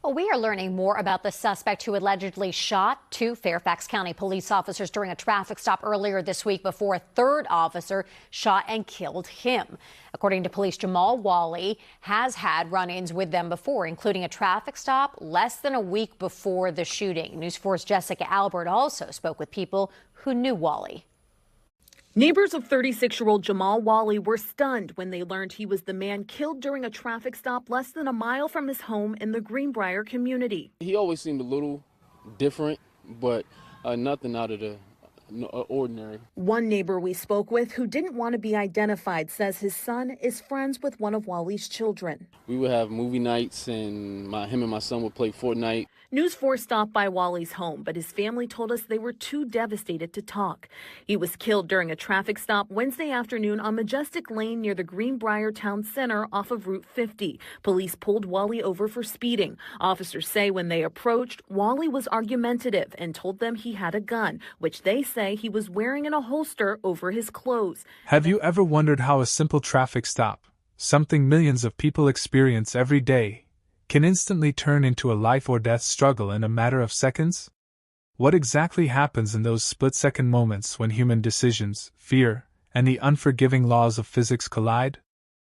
We are learning more about the suspect who allegedly shot two Fairfax County police officers during a traffic stop earlier this week before a third officer shot and killed him. According to police, Jamal Wally has had run-ins with them before, including a traffic stop less than a week before the shooting. News 4's Jessica Albert also spoke with people who knew Wally. Neighbors of 36-year-old Jamal Wally were stunned when they learned he was the man killed during a traffic stop less than a mile from his home in the Greenbrier community. He always seemed a little different, but nothing out of the ordinary. One neighbor we spoke with who didn't want to be identified says his son is friends with one of Wally's children. We would have movie nights and him and my son would play Fortnite. News 4 stopped by Wally's home, but his family told us they were too devastated to talk. He was killed during a traffic stop Wednesday afternoon on Majestic Lane near the Greenbrier Town Center off of Route 50. Police pulled Wally over for speeding. Officers say when they approached, Wally was argumentative and told them he had a gun, which they say he was wearing in a holster over his clothes. Have you ever wondered how a simple traffic stop, something millions of people experience every day, can instantly turn into a life or death struggle in a matter of seconds? What exactly happens in those split-second moments when human decisions, fear, and the unforgiving laws of physics collide?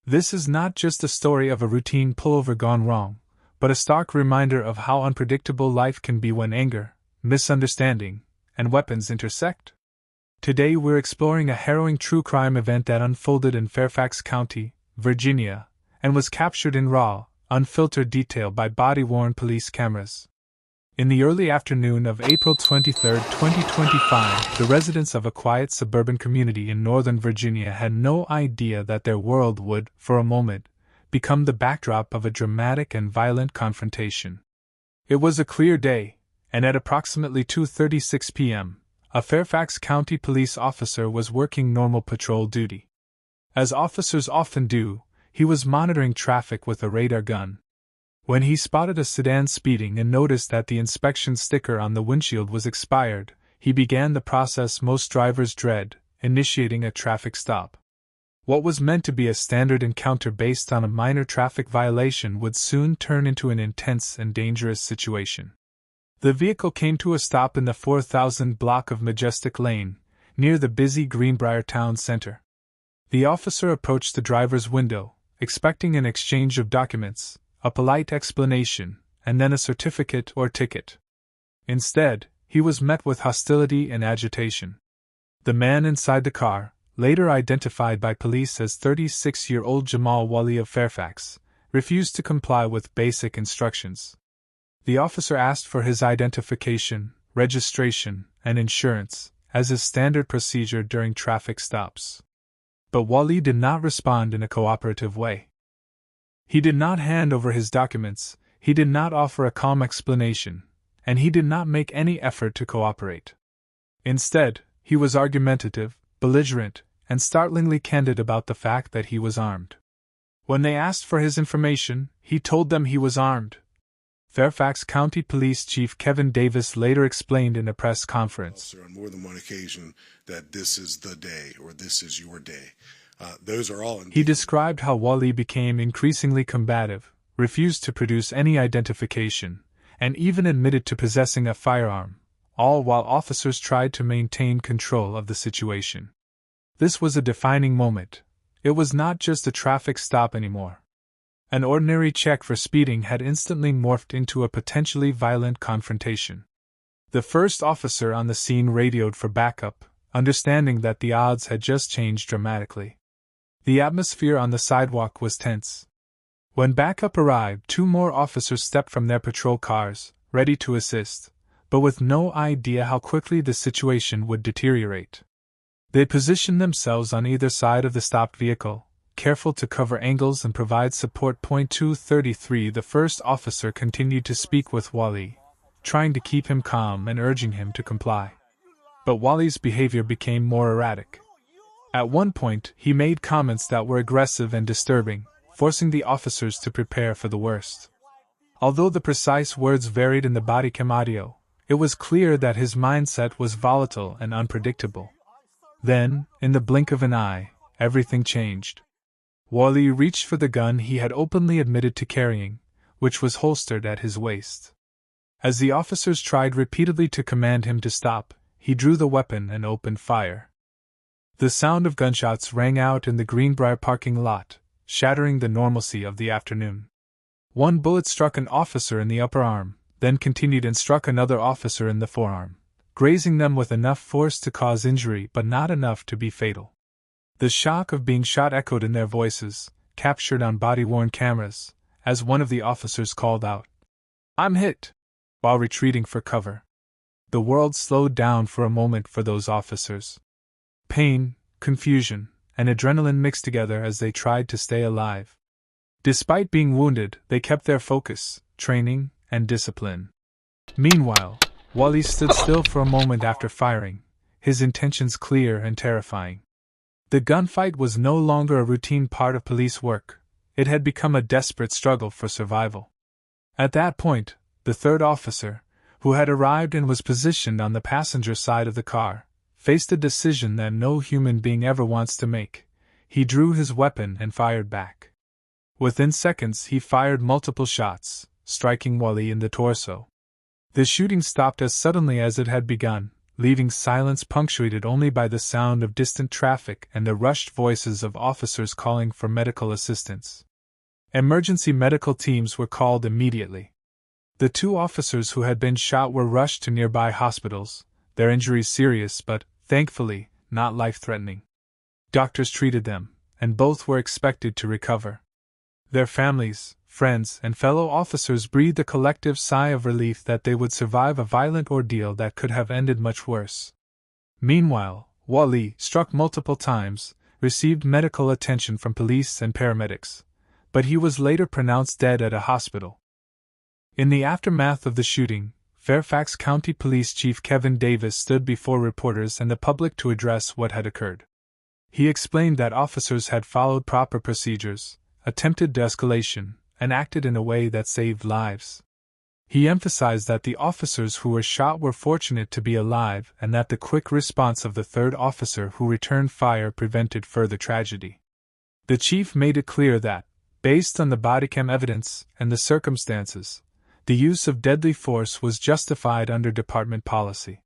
This is not just a story of a routine pullover gone wrong, but a stark reminder of how unpredictable life can be when anger, misunderstanding, and weapons intersect. Today we're exploring a harrowing true crime event that unfolded in Fairfax County, Virginia, and was captured in raw, unfiltered detail by body-worn police cameras. In the early afternoon of April 23, 2025, the residents of a quiet suburban community in Northern Virginia had no idea that their world would, for a moment, become the backdrop of a dramatic and violent confrontation. It was a clear day, and at approximately 2:36 p.m., a Fairfax County police officer was working normal patrol duty. As officers often do, he was monitoring traffic with a radar gun. When he spotted a sedan speeding and noticed that the inspection sticker on the windshield was expired, he began the process most drivers dread, initiating a traffic stop. What was meant to be a standard encounter based on a minor traffic violation would soon turn into an intense and dangerous situation. The vehicle came to a stop in the 4000 block of Majestic Lane, near the busy Greenbrier Town Center. The officer approached the driver's window, expecting an exchange of documents, a polite explanation, and then a certificate or ticket. Instead, he was met with hostility and agitation. The man inside the car, later identified by police as 36-year-old Jamal Wally of Fairfax, refused to comply with basic instructions. The officer asked for his identification, registration, and insurance, as is standard procedure during traffic stops. But Wally did not respond in a cooperative way. He did not hand over his documents, he did not offer a calm explanation, and he did not make any effort to cooperate. Instead, he was argumentative, belligerent, and startlingly candid about the fact that he was armed. When they asked for his information, he told them he was armed. Fairfax County Police Chief Kevin Davis later explained in a press conference. On more than one occasion that this is the day or this is your day. Those are all. He described how Wally became increasingly combative, refused to produce any identification, and even admitted to possessing a firearm, all while officers tried to maintain control of the situation. This was a defining moment. It was not just a traffic stop anymore. An ordinary check for speeding had instantly morphed into a potentially violent confrontation. The first officer on the scene radioed for backup, understanding that the odds had just changed dramatically. The atmosphere on the sidewalk was tense. When backup arrived, two more officers stepped from their patrol cars, ready to assist, but with no idea how quickly the situation would deteriorate. They positioned themselves on either side of the stopped vehicle, careful to cover angles and provide support. 2:33 The first officer continued to speak with Wally, trying to keep him calm and urging him to comply. But Wally's behavior became more erratic. At one point, he made comments that were aggressive and disturbing, forcing the officers to prepare for the worst. Although the precise words varied in the Bodycam audio, it was clear that his mindset was volatile and unpredictable. Then, in the blink of an eye, everything changed. Wally reached for the gun he had openly admitted to carrying, which was holstered at his waist. As the officers tried repeatedly to command him to stop, he drew the weapon and opened fire. The sound of gunshots rang out in the Greenbrier parking lot, shattering the normalcy of the afternoon. One bullet struck an officer in the upper arm, then continued and struck another officer in the forearm, grazing them with enough force to cause injury but not enough to be fatal. The shock of being shot echoed in their voices, captured on body-worn cameras, as one of the officers called out, "I'm hit!" while retreating for cover. The world slowed down for a moment for those officers. Pain, confusion, and adrenaline mixed together as they tried to stay alive. Despite being wounded, they kept their focus, training, and discipline. Meanwhile, Wally stood still for a moment after firing, his intentions clear and terrifying. The gunfight was no longer a routine part of police work, it had become a desperate struggle for survival. At that point, the third officer, who had arrived and was positioned on the passenger side of the car, faced a decision that no human being ever wants to make. He drew his weapon and fired back. Within seconds, he fired multiple shots, striking Wally in the torso. The shooting stopped as suddenly as it had begun, leaving silence punctuated only by the sound of distant traffic and the rushed voices of officers calling for medical assistance. Emergency medical teams were called immediately. The two officers who had been shot were rushed to nearby hospitals, their injuries serious but, thankfully, not life-threatening. Doctors treated them, and both were expected to recover. Their families, friends, and fellow officers breathed a collective sigh of relief that they would survive a violent ordeal that could have ended much worse. Meanwhile, Wally, struck multiple times, received medical attention from police and paramedics, but he was later pronounced dead at a hospital. In the aftermath of the shooting, Fairfax County Police Chief Kevin Davis stood before reporters and the public to address what had occurred. He explained that officers had followed proper procedures, attempted de-escalation, and acted in a way that saved lives. He emphasized that the officers who were shot were fortunate to be alive and that the quick response of the third officer who returned fire prevented further tragedy. The chief made it clear that, based on the bodycam evidence and the circumstances, the use of deadly force was justified under department policy.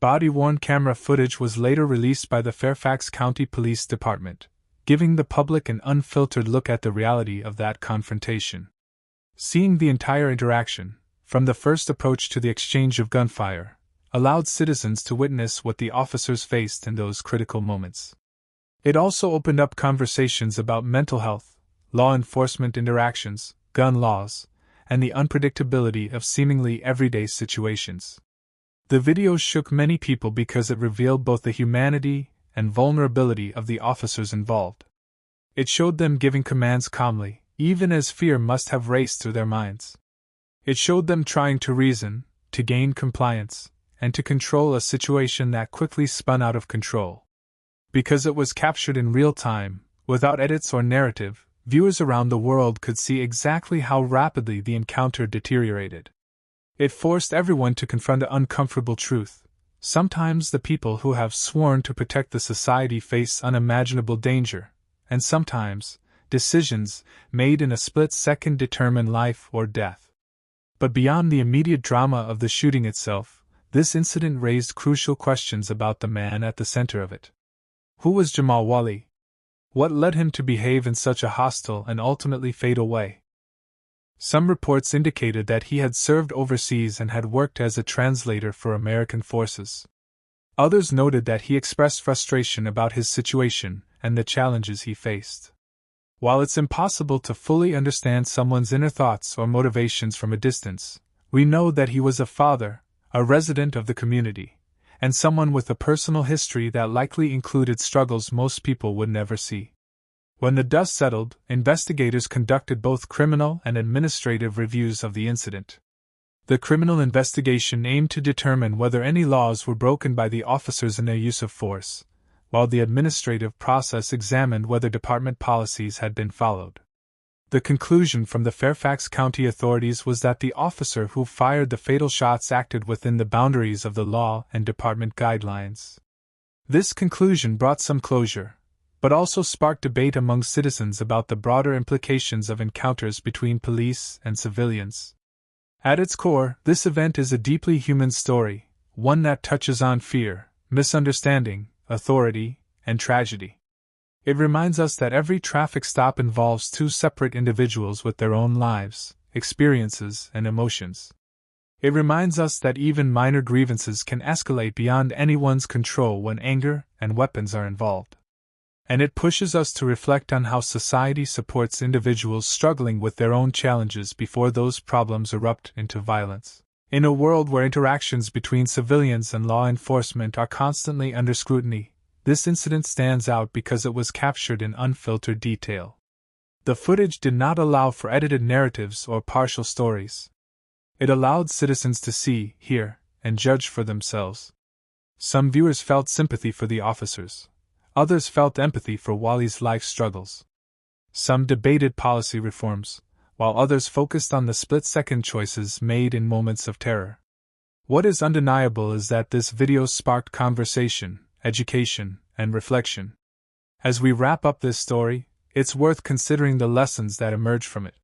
Body-worn camera footage was later released by the Fairfax County Police Department, giving the public an unfiltered look at the reality of that confrontation. Seeing the entire interaction, from the first approach to the exchange of gunfire, allowed citizens to witness what the officers faced in those critical moments. It also opened up conversations about mental health, law enforcement interactions, gun laws, and the unpredictability of seemingly everyday situations. The video shook many people because it revealed both the humanity and vulnerability of the officers involved. It showed them giving commands calmly, even as fear must have raced through their minds. It showed them trying to reason, to gain compliance, and to control a situation that quickly spun out of control. Because it was captured in real time, without edits or narrative, viewers around the world could see exactly how rapidly the encounter deteriorated. It forced everyone to confront an uncomfortable truth. Sometimes the people who have sworn to protect the society face unimaginable danger, and sometimes, decisions made in a split second determine life or death. But beyond the immediate drama of the shooting itself, this incident raised crucial questions about the man at the center of it. Who was Jamal Wally? What led him to behave in such a hostile and ultimately fatal way? Some reports indicated that he had served overseas and had worked as a translator for American forces. Others noted that he expressed frustration about his situation and the challenges he faced. While it's impossible to fully understand someone's inner thoughts or motivations from a distance, we know that he was a father, a resident of the community, and someone with a personal history that likely included struggles most people would never see. When the dust settled, investigators conducted both criminal and administrative reviews of the incident. The criminal investigation aimed to determine whether any laws were broken by the officers in their use of force, while the administrative process examined whether department policies had been followed. The conclusion from the Fairfax County authorities was that the officer who fired the fatal shots acted within the boundaries of the law and department guidelines. This conclusion brought some closure, but also sparked debate among citizens about the broader implications of encounters between police and civilians. At its core, this event is a deeply human story, one that touches on fear, misunderstanding, authority, and tragedy. It reminds us that every traffic stop involves two separate individuals with their own lives, experiences, and emotions. It reminds us that even minor grievances can escalate beyond anyone's control when anger and weapons are involved. And it pushes us to reflect on how society supports individuals struggling with their own challenges before those problems erupt into violence. In a world where interactions between civilians and law enforcement are constantly under scrutiny, this incident stands out because it was captured in unfiltered detail. The footage did not allow for edited narratives or partial stories. It allowed citizens to see, hear, and judge for themselves. Some viewers felt sympathy for the officers. Others felt empathy for Wally's life struggles. Some debated policy reforms, while others focused on the split-second choices made in moments of terror. What is undeniable is that this video sparked conversation, education, and reflection. As we wrap up this story, it's worth considering the lessons that emerge from it.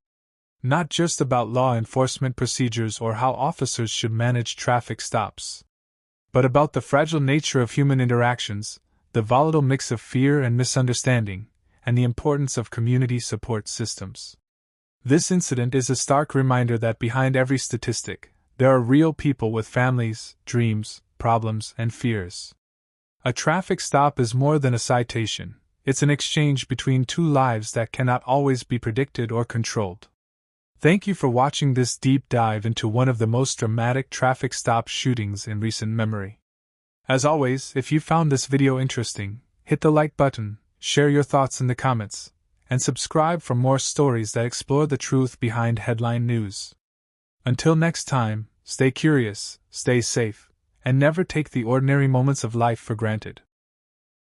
Not just about law enforcement procedures or how officers should manage traffic stops, but about the fragile nature of human interactions, the volatile mix of fear and misunderstanding, and the importance of community support systems. This incident is a stark reminder that behind every statistic, there are real people with families, dreams, problems, and fears. A traffic stop is more than a citation, it's an exchange between two lives that cannot always be predicted or controlled. Thank you for watching this deep dive into one of the most dramatic traffic stop shootings in recent memory. As always, if you found this video interesting, hit the like button, share your thoughts in the comments, and subscribe for more stories that explore the truth behind headline news. Until next time, stay curious, stay safe, and never take the ordinary moments of life for granted.